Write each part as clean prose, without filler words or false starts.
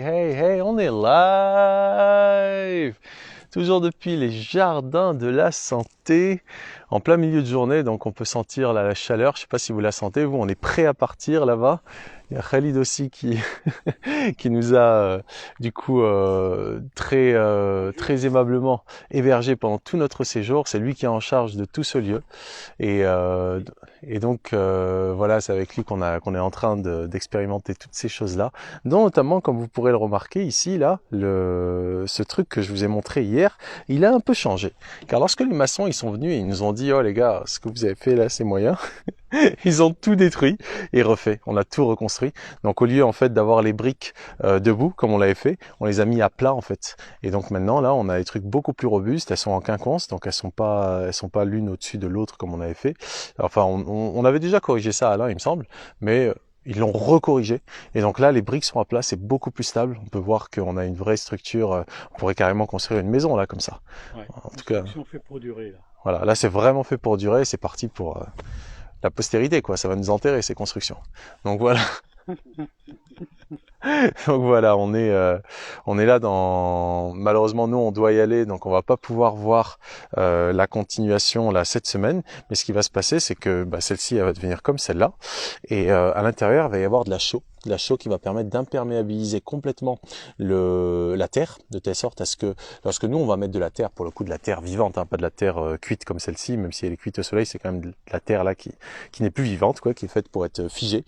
hey, on est live! Toujours depuis les jardins de la santé, en plein milieu de journée, donc on peut sentir la chaleur. Je sais pas si vous la sentez, vous, on est prêt à partir là-bas. Il y a Khalid aussi qui, qui nous a du coup très aimablement hébergé pendant tout notre séjour. C'est lui qui est en charge de tout ce lieu. Et donc voilà, c'est avec lui qu'on est en train d'expérimenter toutes ces choses-là, dont notamment, comme vous pourrez le remarquer ici, là, ce truc que je vous ai montré hier, il a un peu changé. Car lorsque les maçons ils sont venus et ils nous ont dit « Oh les gars, ce que vous avez fait là, c'est moyen », ils ont tout détruit et refait. On a tout reconstruit. Donc au lieu en fait d'avoir les briques debout comme on l'avait fait, on les a mis à plat en fait. Et donc maintenant là, on a des trucs beaucoup plus robustes. Elles sont en quinconce, donc elles sont pas l'une au-dessus de l'autre comme on avait fait. Enfin, on avait déjà corrigé ça Alain, il me semble, mais ils l'ont recorrigé. Et donc là, les briques sont à plat, c'est beaucoup plus stable. On peut voir qu'on a une vraie structure. On pourrait carrément construire une maison là comme ça. Ouais, En tout cas, fait pour durer là. voilà, là c'est vraiment fait pour durer. C'est parti pour la postérité, quoi. Ça va nous enterrer ces constructions. Donc voilà. Donc voilà, on est là dans. Malheureusement, nous on doit y aller, donc on va pas pouvoir voir la continuation là cette semaine. Mais ce qui va se passer, c'est que celle-ci elle va devenir comme celle-là, et à l'intérieur il va y avoir de la chaux. De la chaux qui va permettre d'imperméabiliser complètement la terre, de telle sorte à ce que lorsque nous on va mettre de la terre, pour le coup de la terre vivante, hein, pas de la terre cuite comme celle-ci, même si elle est cuite au soleil, c'est quand même de la terre là qui n'est plus vivante, quoi, qui est faite pour être figée.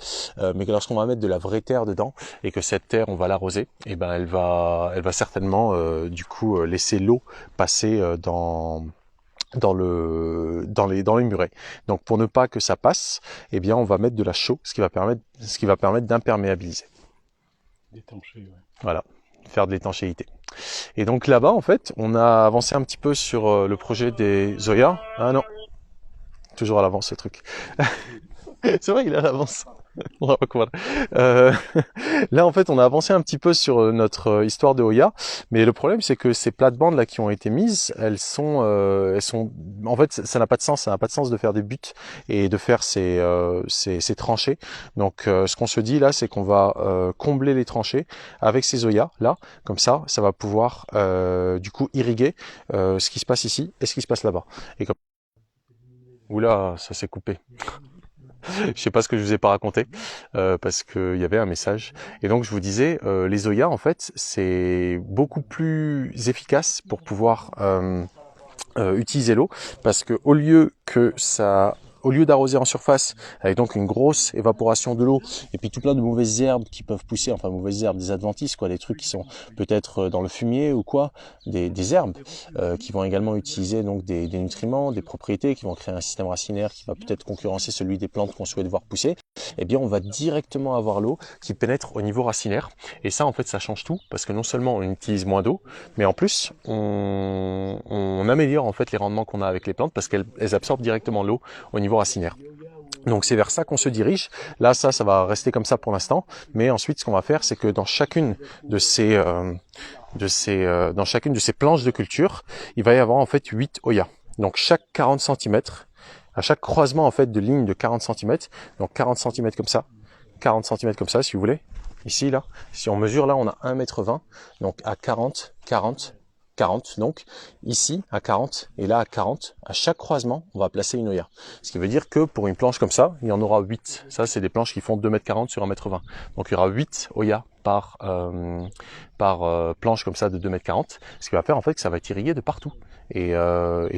Mais que lorsqu'on va mettre de la vraie terre dedans et que cette terre on va l'arroser, et ben elle va certainement du coup laisser l'eau passer dans les murets. Donc pour ne pas que ça passe, eh bien on va mettre de la chaux, ce qui va permettre d'imperméabiliser. D'étancher, ouais. Voilà, faire de l'étanchéité. Et donc là-bas en fait, on a avancé un petit peu sur le projet des Zoya. Ah non, toujours à l'avance ce truc. C'est vrai, il est à l'avance. Là, en fait, on a avancé un petit peu sur notre histoire de Hoya, mais le problème, c'est que ces plates-bandes là qui ont été mises, elles sont, en fait, ça n'a pas de sens. Ça n'a pas de sens de faire des buts et de faire ces tranchées. Donc, ce qu'on se dit là, c'est qu'on va combler les tranchées avec ces Hoya là, comme ça va pouvoir du coup irriguer ce qui se passe ici et ce qui se passe là-bas. Et comme oula, ça s'est coupé. Je sais pas ce que je vous ai pas raconté parce qu'il y avait un message. Et donc je vous disais, les Zoya en fait c'est beaucoup plus efficace pour pouvoir utiliser l'eau, parce que au lieu d'arroser en surface avec donc une grosse évaporation de l'eau et puis tout plein de mauvaises herbes qui peuvent pousser, enfin mauvaises herbes, des adventices, quoi, des trucs qui sont peut-être dans le fumier ou quoi, des herbes qui vont également utiliser donc des nutriments, des propriétés, qui vont créer un système racinaire qui va peut-être concurrencer celui des plantes qu'on souhaite voir pousser. Eh bien on va directement avoir l'eau qui pénètre au niveau racinaire, et ça en fait ça change tout, parce que non seulement on utilise moins d'eau, mais en plus on améliore en fait les rendements qu'on a avec les plantes, parce qu'elles absorbent directement l'eau au niveau racinaire. Donc c'est vers ça qu'on se dirige. Là ça va rester comme ça pour l'instant, mais ensuite ce qu'on va faire, c'est que dans chacune de ces planches de culture, il va y avoir en fait 8 Hoya. Donc chaque 40 cm, à chaque croisement en fait de lignes de 40 cm, donc 40 cm comme ça, 40 cm comme ça si vous voulez. Ici là, si on mesure là, on a 1,20 m, donc à 40, 40, 40, donc ici à 40 et là à 40, à chaque croisement on va placer une Hoya. Ce qui veut dire que pour une planche comme ça, il y en aura 8. Ça c'est des planches qui font 2,40 m sur 1,20 m. Donc il y aura 8 Hoya par planche comme ça de 2,40 m, ce qui va faire en fait que ça va être irrigué de partout. Et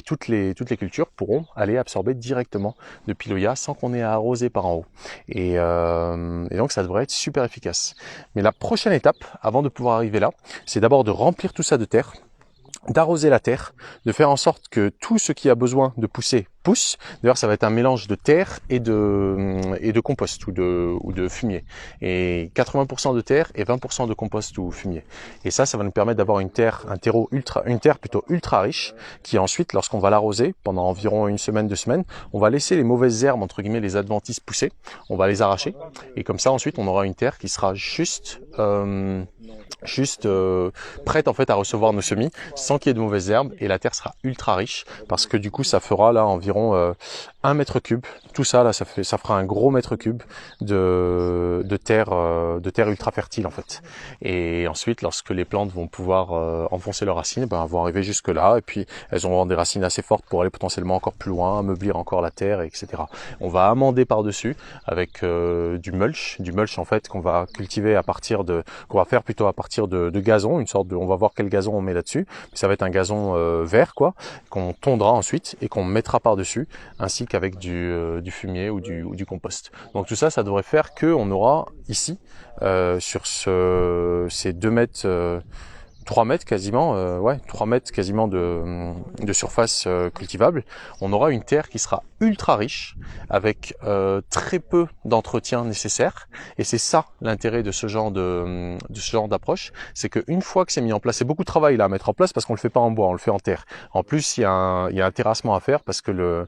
toutes les cultures pourront aller absorber directement depuis l'Hoya sans qu'on ait à arroser par en haut. Et donc ça devrait être super efficace. Mais la prochaine étape, avant de pouvoir arriver là, c'est d'abord de remplir tout ça de terre, d'arroser la terre, de faire en sorte que tout ce qui a besoin de pousser pousse. D'ailleurs, ça va être un mélange de terre et de compost ou de fumier. Et 80% de terre et 20% de compost ou fumier. Et ça va nous permettre d'avoir une terre plutôt ultra riche, qui ensuite, lorsqu'on va l'arroser pendant environ une semaine, 2 semaines, on va laisser les mauvaises herbes, entre guillemets, les adventices pousser. On va les arracher. Et comme ça, ensuite, on aura une terre qui sera juste prête en fait à recevoir nos semis sans qu'il y ait de mauvaises herbes, et la terre sera ultra riche, parce que du coup ça fera là environ 1 mètre cube. Tout ça là, ça fera un gros mètre cube de terre ultra fertile en fait. Et ensuite, lorsque les plantes vont pouvoir enfoncer leurs racines, ben, elles vont arriver jusque là, et puis elles auront des racines assez fortes pour aller potentiellement encore plus loin, ameublir encore la terre, etc. On va amender par-dessus avec du mulch en fait qu'on va cultiver qu'on va faire plutôt à partir de gazon, une sorte de, on va voir quel gazon on met là-dessus. Ça va être un gazon vert quoi, qu'on tondra ensuite et qu'on mettra par-dessus, ainsi qu'avec du fumier ou du compost. Donc tout ça, ça devrait faire qu'on aura ici, sur ces 2 mètres, 3 mètres quasiment, 3 mètres quasiment de surface cultivable, on aura une terre qui sera ultra riche, avec très peu d'entretien nécessaire. Et c'est ça l'intérêt de ce genre d'approche, c'est qu'une fois que c'est mis en place, c'est beaucoup de travail là à mettre en place parce qu'on le fait pas en bois, on le fait en terre. En plus, il y a un terrassement à faire parce que le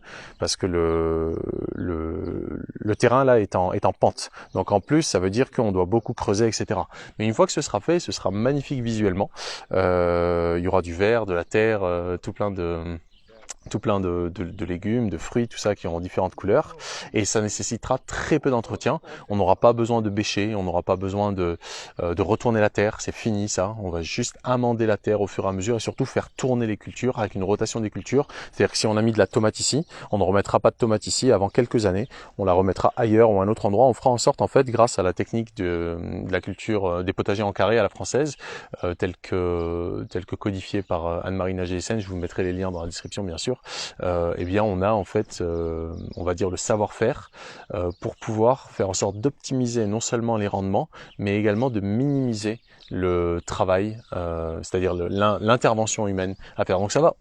terrain là est en pente. Donc en plus, ça veut dire qu'on doit beaucoup creuser, etc. Mais une fois que ce sera fait, ce sera magnifique visuellement. Il y aura du vert, de la terre, tout plein de légumes, de fruits, tout ça qui ont différentes couleurs, et ça nécessitera très peu d'entretien. On n'aura pas besoin de bêcher, on n'aura pas besoin de retourner la terre, c'est fini ça. On va juste amender la terre au fur et à mesure et surtout faire tourner les cultures avec une rotation des cultures. C'est-à-dire que si on a mis de la tomate ici, on ne remettra pas de tomate ici avant quelques années, on la remettra ailleurs ou à un autre endroit. On fera en sorte en fait, grâce à la technique de la culture des potagers en carré à la française, telle que codifiée par Anne-Marie Nager-Essen, je vous mettrai les liens dans la description bien sûr. Eh bien on a en fait, on va dire le savoir-faire pour pouvoir faire en sorte d'optimiser non seulement les rendements, mais également de minimiser le travail, c'est-à-dire l'intervention humaine à faire. Donc ça va.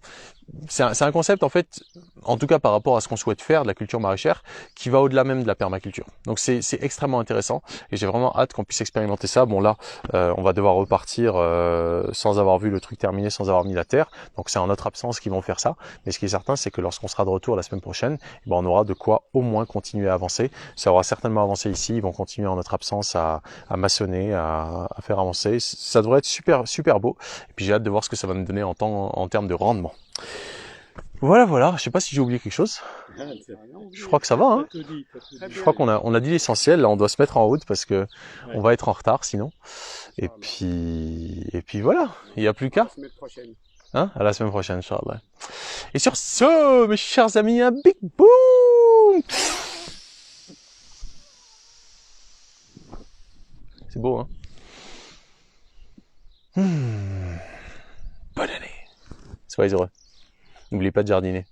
C'est un concept en fait, en tout cas par rapport à ce qu'on souhaite faire de la culture maraîchère, qui va au-delà même de la permaculture. Donc c'est extrêmement intéressant et j'ai vraiment hâte qu'on puisse expérimenter ça. Bon là, on va devoir repartir sans avoir vu le truc terminé, sans avoir mis la terre. Donc c'est en notre absence qu'ils vont faire ça. Mais ce qui est certain, c'est que lorsqu'on sera de retour la semaine prochaine, eh ben, on aura de quoi au moins continuer à avancer. Ça aura certainement avancé ici. Ils vont continuer en notre absence à maçonner, à faire avancer. Ça devrait être super beau. Et puis j'ai hâte de voir ce que ça va nous donner en termes de rendement. Voilà, je sais pas si j'ai oublié quelque chose. Je crois que ça va, hein. Je crois qu'on a dit l'essentiel, là on doit se mettre en route parce que on va être en retard sinon. Et puis voilà, il n'y a plus qu'à. Hein, à la semaine prochaine, Inch'Allah. Et sur ce, mes chers amis, un big boom! C'est beau, hein? Bonne année. Soyez heureux. N'oubliez pas de jardiner.